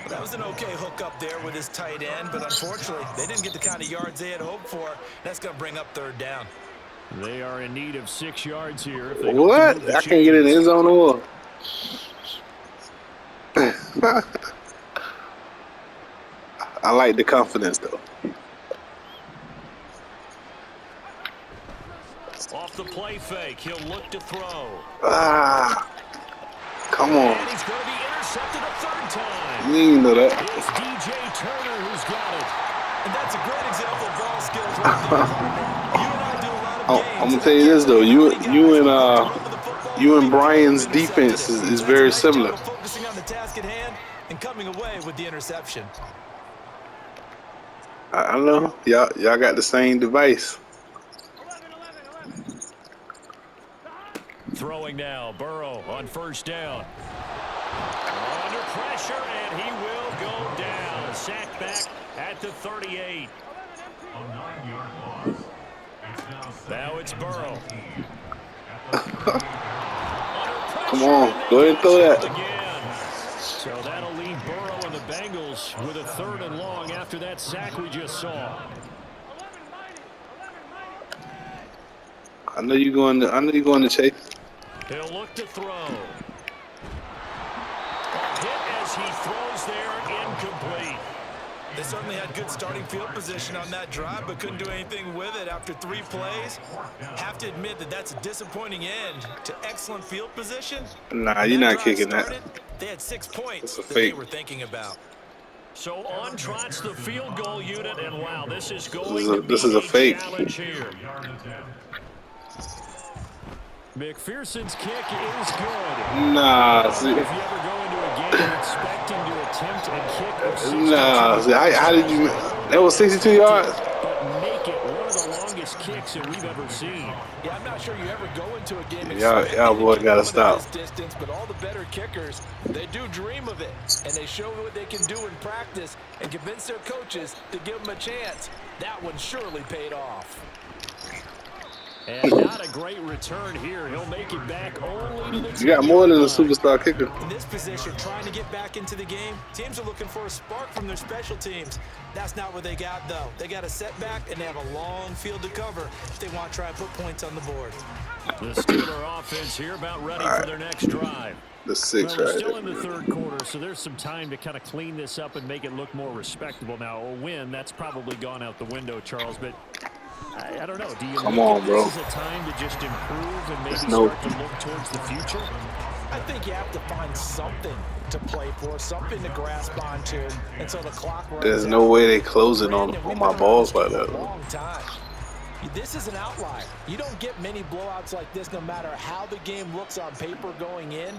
Speaker 3: That was an okay hook up there with his tight end, but unfortunately, they didn't get the kind of yards they had hoped for. That's going to bring up third down.
Speaker 1: They are in need of 6 yards here. If they
Speaker 5: What? I can't get in the end zone or. I like the confidence though.
Speaker 1: Off the play fake, he'll look to throw.
Speaker 5: Come on.
Speaker 1: And he's going to be intercepted a third time.
Speaker 5: You didn't know that.
Speaker 1: It's DJ Turner who's got it.
Speaker 3: And that's a great example of ball skills right there. You and I do a lot of games.
Speaker 5: I'm gonna tell you this though. You and Brian's defense is very similar.
Speaker 3: Focusing on the task at hand and coming away with the interception.
Speaker 5: I know. Y'all got the same device.
Speaker 1: Throwing now, Burrow on first down. Under pressure, and he will go down. Sacked back at the 38.
Speaker 2: A 9-yard loss. It's now
Speaker 1: Now it's Burrow.
Speaker 5: Come on, go ahead and throw that.
Speaker 1: So that'll leave Burrow and the Bengals with a 3rd and long after that sack we just saw.
Speaker 5: I know you're going to Chase.
Speaker 1: He'll look to throw. A hit as he throws there, incomplete.
Speaker 3: They certainly had good starting field position on that drive, but couldn't do anything with it after 3 plays. Have to admit that that's a disappointing end to excellent field position.
Speaker 5: Nah, you're not kicking that.
Speaker 3: They had 6 points
Speaker 5: That's a
Speaker 3: that they
Speaker 5: fake.
Speaker 3: were thinking about.
Speaker 1: So on trots the field goal unit, and wow, this is going to be
Speaker 5: This is a fake.
Speaker 1: challenge here. McPherson's kick is good.
Speaker 5: Nah, see.
Speaker 1: If you ever go into a game expecting to attempt a kick of 62
Speaker 5: Nah, see, how did you? That was 62 yards.
Speaker 1: but make it one of the longest kicks that we've ever seen.
Speaker 3: Yeah, I'm not sure you ever go into a game
Speaker 5: Y'all boy gotta stop.
Speaker 3: this distance, but all the better kickers, they do dream of it, and they show what they can do in practice and convince their coaches to give them a chance. That one surely paid off.
Speaker 1: And not a great return here. He'll make it back only to the
Speaker 5: You got more than a superstar kicker.
Speaker 3: In this position, trying to get back into the game, teams are looking for a spark from their special teams. That's not what they got, though. They got a setback, and they have a long field to cover if they want to try and put points on the board.
Speaker 1: The Steeler offense here about ready for their next drive.
Speaker 5: The 6
Speaker 1: Well, we're
Speaker 5: right
Speaker 1: still
Speaker 5: there.
Speaker 1: in the 3rd quarter, so there's some time to kind of clean this up and make it look more respectable. Now, a win, that's probably gone out the window, Charles, but I don't know. Do you
Speaker 5: Come
Speaker 1: look
Speaker 5: on,
Speaker 1: at
Speaker 5: bro.
Speaker 1: this as a time to just improve and maybe
Speaker 5: There's no-
Speaker 1: start to look towards the future?
Speaker 3: I think you have to find something to play for, something to grasp onto, and so the clock runs
Speaker 5: There's
Speaker 3: out.
Speaker 5: no way they closing on
Speaker 3: Brandon, we've
Speaker 5: my
Speaker 3: been
Speaker 5: balls
Speaker 3: around
Speaker 5: like
Speaker 3: this
Speaker 5: that.
Speaker 3: game a long time. This is an outlier. You don't get many blowouts like this no matter how the game looks on paper going in.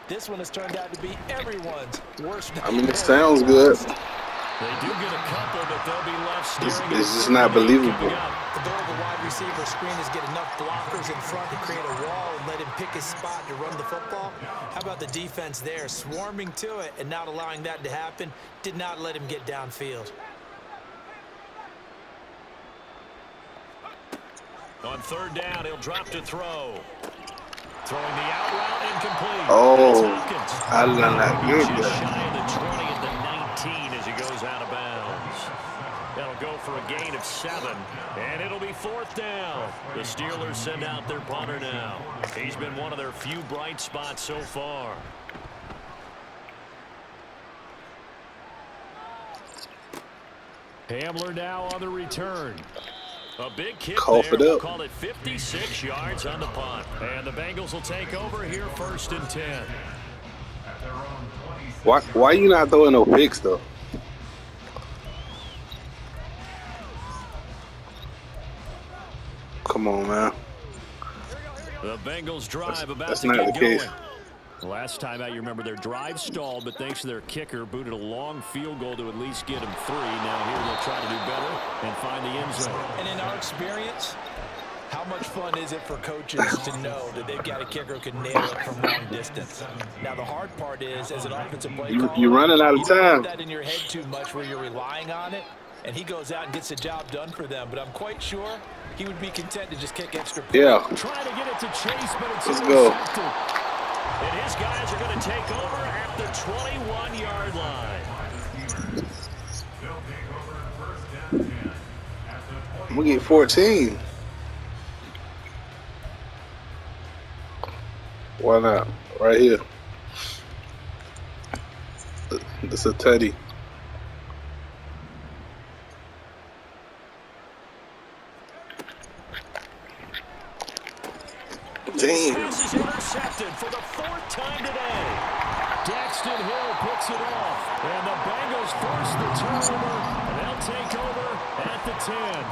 Speaker 3: This one has turned out to be everyone's worst.
Speaker 5: I mean, it sounds good.
Speaker 1: They do get a couple, but they'll be left staring.
Speaker 5: It's just not believable.
Speaker 3: The goal of the wide receiver screen is get enough blockers in front to create a wall and let him pick his spot to run the football. How about the defense there, swarming to it and not allowing that to happen? Did not let him get downfield.
Speaker 1: On 3rd down, he'll drop to throw. Throwing the out route incomplete.
Speaker 5: Oh,
Speaker 1: That's Hopkins.
Speaker 5: I did not get
Speaker 1: Just
Speaker 5: that.
Speaker 1: shy of the 20 at the 19 as he goes out of bounds. That'll go for a gain of 7, and it'll be 4th down. The Steelers send out their punter now. He's been one of their few bright spots so far. Hamler now on the return. A big kick
Speaker 5: Cough
Speaker 1: there.
Speaker 5: it
Speaker 1: We'll
Speaker 5: up.
Speaker 1: call it 56 yards on the punt. And the Bengals will take over here 1st and 10.
Speaker 5: Why you not throwing no picks though? Come on, man.
Speaker 1: The Bengals drive about
Speaker 5: That's
Speaker 1: to
Speaker 5: not
Speaker 1: get
Speaker 5: the
Speaker 1: going.
Speaker 5: case.
Speaker 1: Last time out, you remember their drive stalled, but thanks to their kicker, booted a long field goal to at least get them 3. Now here they'll try to do better and find the end zone.
Speaker 3: And in our experience, how much fun is it for coaches to know that they've got a kicker who can nail it from long distance? Now, the hard part is, as an offensive play caller,
Speaker 5: You're running out of
Speaker 3: you don't
Speaker 5: time.
Speaker 3: want that in your head too much where you're relying on it, and he goes out and gets the job done for them. But I'm quite sure he would be content to just kick extra points.
Speaker 5: Yeah.
Speaker 1: Trying to get it to Chase, but it's
Speaker 5: Let's go.
Speaker 1: intercepted. And his guys are going to take over at the 21-yard line.
Speaker 5: I'm gonna get 14. Why not? Right here. This is a Teddy.
Speaker 1: This
Speaker 5: Damn.
Speaker 1: pass is intercepted for the 4th time today. Daxton Hill picks it off. And the Bengals force the turnover. And they'll take over at the 10.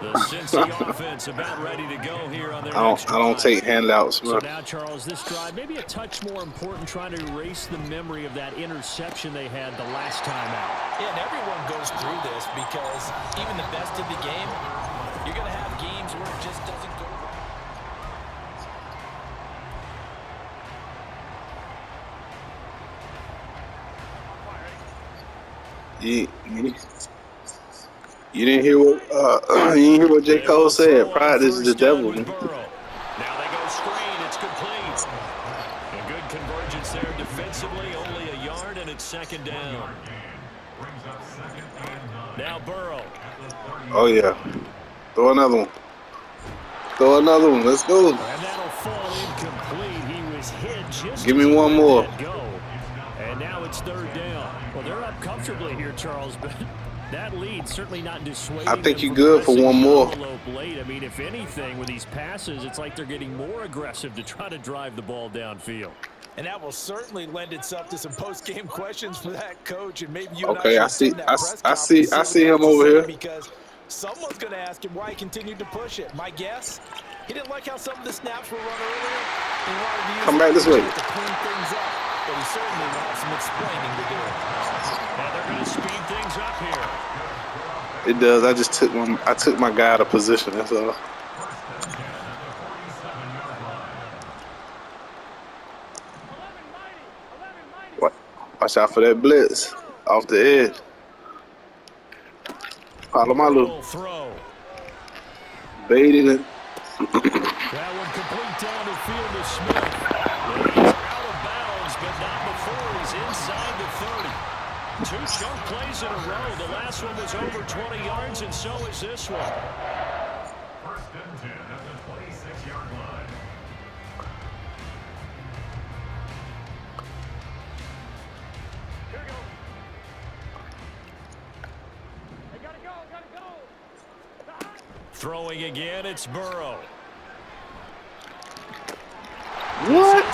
Speaker 1: The Cincy offense about ready to go here on their next
Speaker 5: I don't
Speaker 1: drive.
Speaker 5: take handouts,
Speaker 1: So
Speaker 5: man.
Speaker 1: now, Charles, this drive maybe a touch more important, trying to erase the memory of that interception they had the last time out.
Speaker 3: Yeah, and everyone goes through this because even the best of the game, you're going to have games where it just doesn't go right.
Speaker 5: You didn't hear what you didn't hear what J.
Speaker 1: They
Speaker 5: Cole
Speaker 1: will
Speaker 5: said.
Speaker 1: throw on
Speaker 5: Pride is the
Speaker 1: first down
Speaker 5: devil.
Speaker 1: with Burrow. Now they go screen. It's complete. A good convergence there defensively. Only a yard, and it's second down. Now Burrow.
Speaker 5: Oh yeah. Throw another one. Throw another one. Let's go.
Speaker 1: And that'll fall incomplete. He was hit just
Speaker 5: Give
Speaker 1: as
Speaker 5: me
Speaker 1: he
Speaker 5: one
Speaker 1: let
Speaker 5: more.
Speaker 1: that go. And now it's third down.
Speaker 6: Well, they're up comfortably here, Charles, but that lead certainly not dissuading
Speaker 5: I think
Speaker 6: them
Speaker 5: you're
Speaker 6: from
Speaker 5: good for
Speaker 6: pressing
Speaker 5: one
Speaker 6: the
Speaker 5: more.
Speaker 6: envelope late. I mean, if anything, with these passes, it's like they're getting more aggressive to try to drive the ball downfield.
Speaker 3: And that will certainly lend itself to some post-game questions for that coach, and maybe you and
Speaker 5: Okay,
Speaker 3: I
Speaker 5: I
Speaker 3: should
Speaker 5: see.
Speaker 3: attend that press
Speaker 5: I
Speaker 3: conference
Speaker 5: see. I
Speaker 3: and
Speaker 5: see
Speaker 3: what he
Speaker 5: him
Speaker 3: has to
Speaker 5: over
Speaker 3: say,
Speaker 5: here.
Speaker 3: because someone's going to ask him why he continued to push it. My guess, he didn't like how some of the snaps were run earlier. He wanted to use
Speaker 5: Come back this way.
Speaker 3: to clean things up, but he certainly will have some explaining to do.
Speaker 1: Now they're going to speed things up here.
Speaker 5: It does. I took my guy out of position. That's all. Watch out for that blitz off the edge. Palomalu
Speaker 1: Will throw.
Speaker 5: baited it.
Speaker 1: That one complete down the field to Smith. He's out of bounds, but not before he's inside the 30. Two chunk plays in a row. The last one was over 20 yards, and so is this one.
Speaker 2: First and 10 at the 26-yard line.
Speaker 4: Here we go. They gotta go, gotta go.
Speaker 1: Throwing again, it's Burrow.
Speaker 5: What?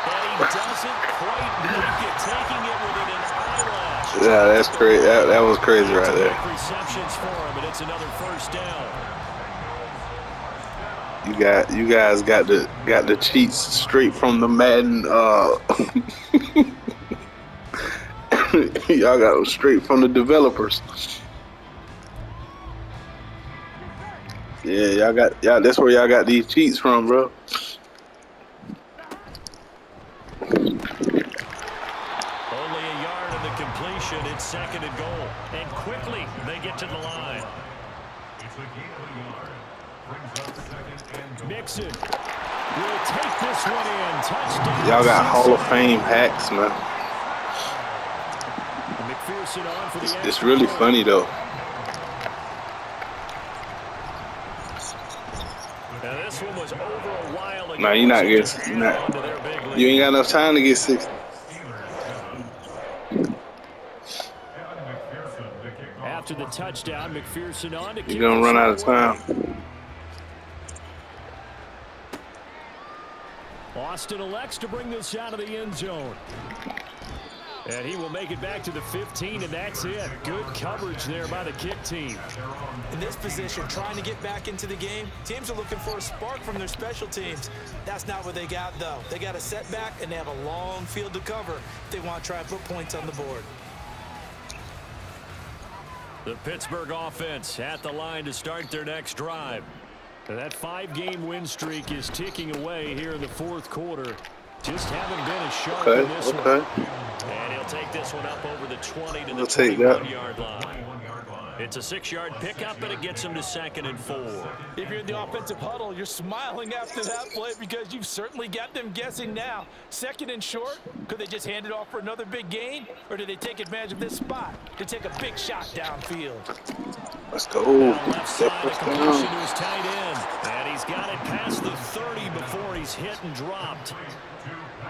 Speaker 1: And he doesn't quite make it, taking it within an eyelash.
Speaker 5: Yeah, that's crazy. That was crazy right there.
Speaker 1: Receptions for him, and it's another first down.
Speaker 5: You guys got the cheats straight from the Madden. Y'all got them straight from the developers. Yeah, y'all. That's where y'all got these cheats from, bro.
Speaker 1: Only a yard in the completion. It's second and goal. And quickly, they get to the line.
Speaker 2: It's a gain of a yard. Brings up second and goal.
Speaker 1: Mixon will take this one in. Touchdown.
Speaker 5: Y'all got Hall of Fame hacks, man.
Speaker 1: McPherson on for the
Speaker 5: It's really funny though.
Speaker 1: Now this one was over a while ago.
Speaker 5: Nah, you ain't got enough time to get 60.
Speaker 1: After the touchdown, McPherson on to kick.
Speaker 5: You're gonna run out of time.
Speaker 1: Austin elects to bring this out of the end zone. And he will make it back to the 15, and that's it. Good coverage there by the kick team.
Speaker 3: In this position, trying to get back into the game, teams are looking for a spark from their special teams. That's not what they got, though. They got a setback, and they have a long field to cover if they want to try and put points on the board.
Speaker 1: The Pittsburgh offense at the line to start their next drive. And that 5-game win streak is ticking away here in the fourth quarter. Just haven't been as sharp in this one. And he'll take this one up over the 20 to the 21-yard line. It's a 6-yard pickup, and it gets him to second and 4.
Speaker 3: If you're in the offensive huddle, you're smiling after that play because you've certainly got them guessing now. Second and short, could they just hand it off for another big gain? Or do they take advantage of this spot to take a big shot downfield?
Speaker 5: Let's go.
Speaker 1: Left side, a completion to his tight end. And he's got it past the 30 before he's hit and dropped.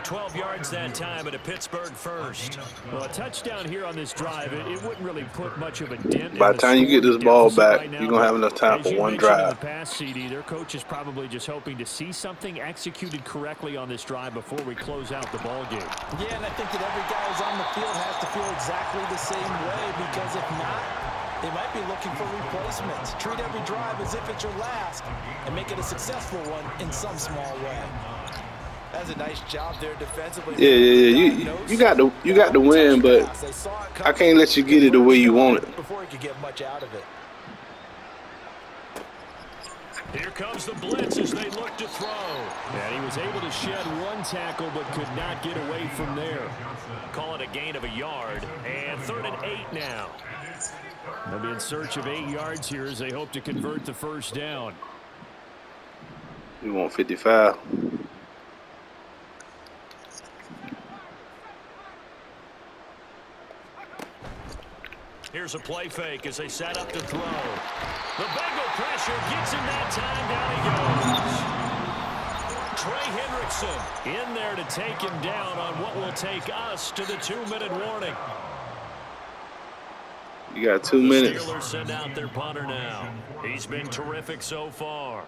Speaker 1: 12 yards that time at a Pittsburgh first.
Speaker 6: Well, a touchdown here on this drive, it wouldn't really put much of a dent.
Speaker 5: By the time you get this ball back, you're going to have enough time for one drive.
Speaker 6: In the past, CD, their coach is probably just hoping to see something executed correctly on this drive before we close out the ball game.
Speaker 3: Yeah, and I think that every guy who's on the field has to feel exactly the same way, because if not, they might be looking for replacements. Treat every drive as if it's your last and make it a successful one in some small way. That's a nice job there defensively.
Speaker 5: Yeah. You got the win, but I can't let you get it the way you want it.
Speaker 3: Before he could get much out of it.
Speaker 1: Here comes the blitz as they look to throw.
Speaker 6: And he was able to shed one tackle but could not get away from there.
Speaker 1: Call it a gain of a yard. And 3rd and 8 now.
Speaker 6: They'll be in search of 8 yards here as they hope to convert the first down.
Speaker 5: We want 55.
Speaker 1: Here's a play fake as they set up to throw. The Bengal pressure gets him that time. Down he goes. Trey Hendrickson in there to take him down on what will take us to the 2-minute warning.
Speaker 5: You got 2 minutes.
Speaker 1: The Steelers send out their punter now. He's been terrific so far.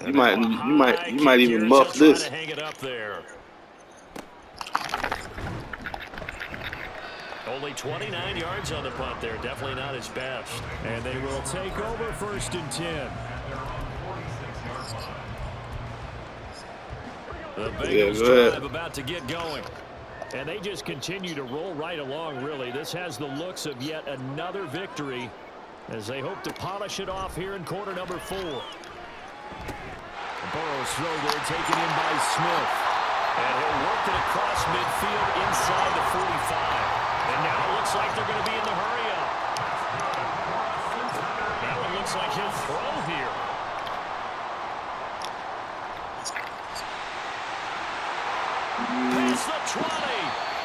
Speaker 5: You might even muff this.
Speaker 1: Hang it up there. Only 29 yards on the punt there. Definitely not his best.
Speaker 6: And they will take over 1st and 10.
Speaker 1: The Bengals drive about to get going.
Speaker 6: And they just continue to roll right along, really. This has the looks of yet another victory as they hope to polish it off here in quarter number 4. Burrow's throw there taken in by Smith.
Speaker 1: And he'll work it across midfield inside the 45. And now it looks like they're going to be in the hurry-up. That one looks like he'll throw here. Past the 20.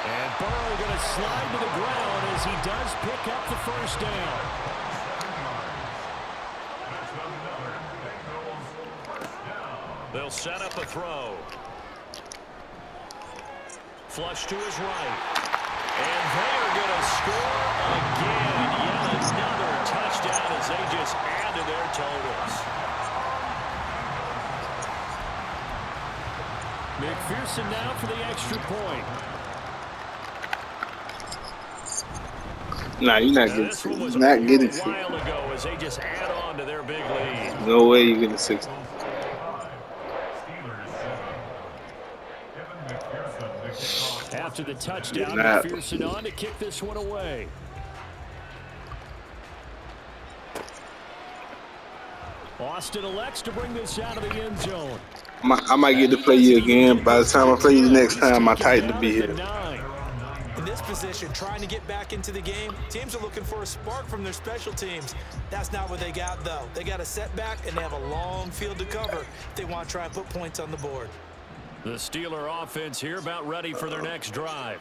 Speaker 6: And Burrow going to slide to the ground as he does pick up the first down.
Speaker 1: They'll set up a throw. Flush to his right. And they are going to score again. Yet another touchdown as they just add to their totals.
Speaker 6: McPherson now for the extra point.
Speaker 5: Nah, you're not getting 60. You're not getting 60.
Speaker 1: A while ago as they just add on to their big lead.
Speaker 5: No way you're getting 60.
Speaker 6: After the touchdown, McPherson on to kick this one away. Austin elects to bring this out of the end zone.
Speaker 5: I might get to play you again. By the time I play you the next time, my Titan will be here.
Speaker 3: In this position, trying to get back into the game, teams are looking for a spark from their special teams. That's not what they got, though. They got a setback, and they have a long field to cover if they want to try and put points on the board.
Speaker 1: The Steeler offense here about ready for their next drive.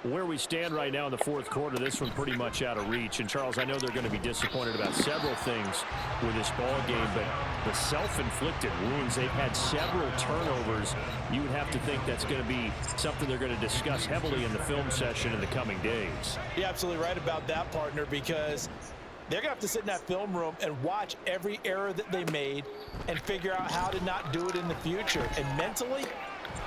Speaker 6: Where we stand right now in the 4th quarter, this one pretty much out of reach. And, Charles, I know they're going to be disappointed about several things with this ball game, but the self-inflicted wounds, they've had several turnovers. You would have to think that's going to be something they're going to discuss heavily in the film session in the coming days.
Speaker 3: You're absolutely right about that, partner, because they're going to have to sit in that film room and watch every error that they made and figure out how to not do it in the future. And mentally,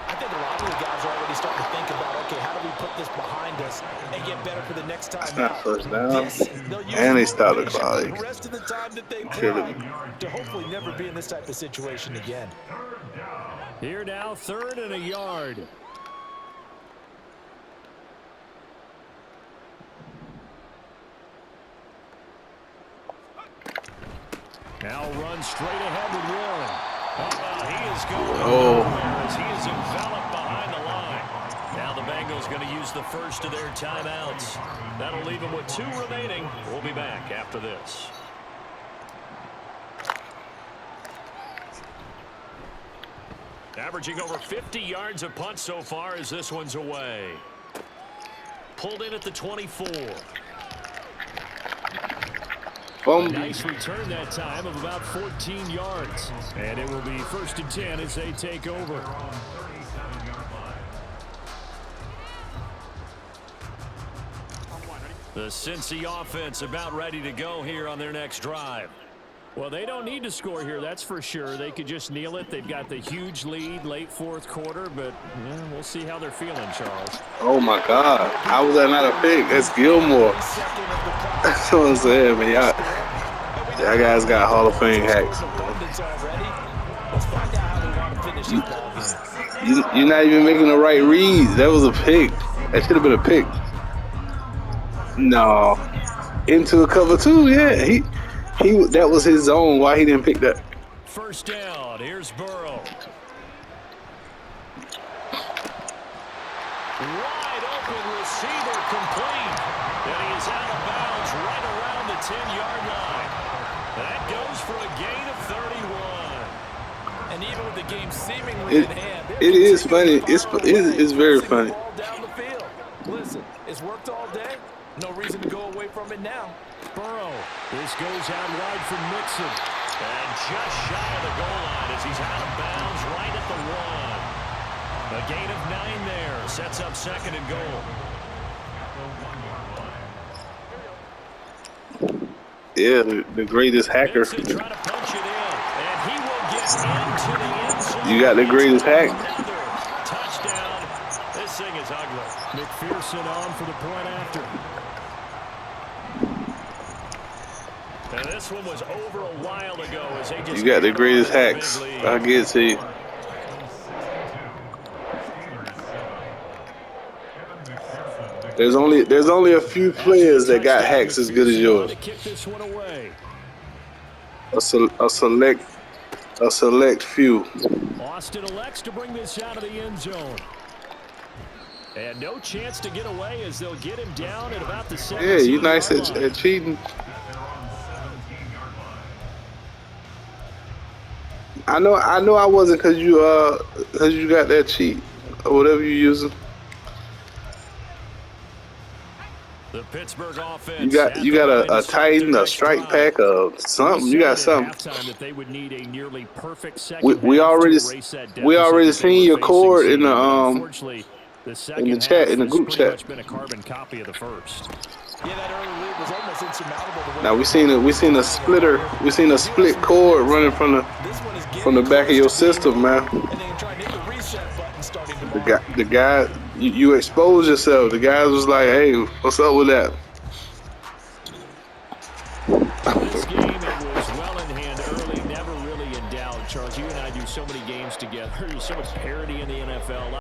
Speaker 3: I think a lot of the guys are already starting to think about, okay, how do we put this behind us and get better for the next time
Speaker 5: Not
Speaker 3: out?
Speaker 5: first down.
Speaker 3: Yes,
Speaker 5: And they started the clock.
Speaker 3: the rest of the time that they play to hopefully never be in this type of situation again.
Speaker 6: Here now, 3rd and a yard. Now run straight ahead with Warren.
Speaker 1: He is going nowhere as he is enveloped behind the line. Now the Bengals going to use the first of their timeouts. That'll leave them with 2 remaining. We'll be back after this. Averaging over 50 yards of punt so far as this one's away. Pulled in at the 24.
Speaker 6: A nice return that time of about 14 yards. And it will be 1st and 10 as they take over.
Speaker 1: The Cincy offense about ready to go here on their next drive.
Speaker 6: Well, they don't need to score here, that's for sure. They could just kneel it. They've got the huge lead late 4th quarter, but we'll see how they're feeling, Charles.
Speaker 5: Oh, my God. How was that not a pick? That's Gilmore. That's what I'm saying, man. Y'all guys got Hall of Fame hacks. You're not even making the right reads. That was a pick. That should have been a pick. No, into a cover 2. Yeah, he that was his zone. Why he didn't pick that?
Speaker 1: First down. Here's Burrow. Wide open receiver complete. And he is out of bounds right around the 10-yard line. That goes for a gain of 31.
Speaker 3: And even with the game seemingly in hand,
Speaker 5: it is funny. It's very funny.
Speaker 3: Down the field. Listen, it's worked all day. No reason to go away from it now.
Speaker 1: Burrow. This goes out wide for Mixon. And just shy of the goal line as he's out of bounds right at the 1. A gain of 9 there. Sets up second and goal.
Speaker 5: Yeah, the greatest hacker.
Speaker 1: Mixon trying to punch it in. And he will get into the end zone.
Speaker 5: You got the greatest hack.
Speaker 1: Another touchdown. This thing is ugly. McPherson on for the point after. And this one was over a while ago as they just
Speaker 5: You got the greatest hacks. I'll get to you. There's only a few players that got hacks as good as yours. A select few.
Speaker 1: Austin elects to bring this out of the end zone. And no chance to get away as they'll get him down at about the 17-yard line.
Speaker 5: Yeah, you nice at cheating. I know I wasn't cause you got that cheat or whatever you using.
Speaker 1: The Pittsburgh offense.
Speaker 5: You got a Titan, a strike pack, of something. You got something. We already seen your cord in the chat, in the group chat.
Speaker 3: Yeah, that early lead was almost insurmountable.
Speaker 5: Now we seen a splitter. We seen a split cord running from the back of your system, man. The guy, you exposed yourself. The guy was like, "Hey, what's up with that?"
Speaker 1: This game, it was well in hand early, never really in doubt. Charles, you and I do so many games together. There's so much parity in the NFL.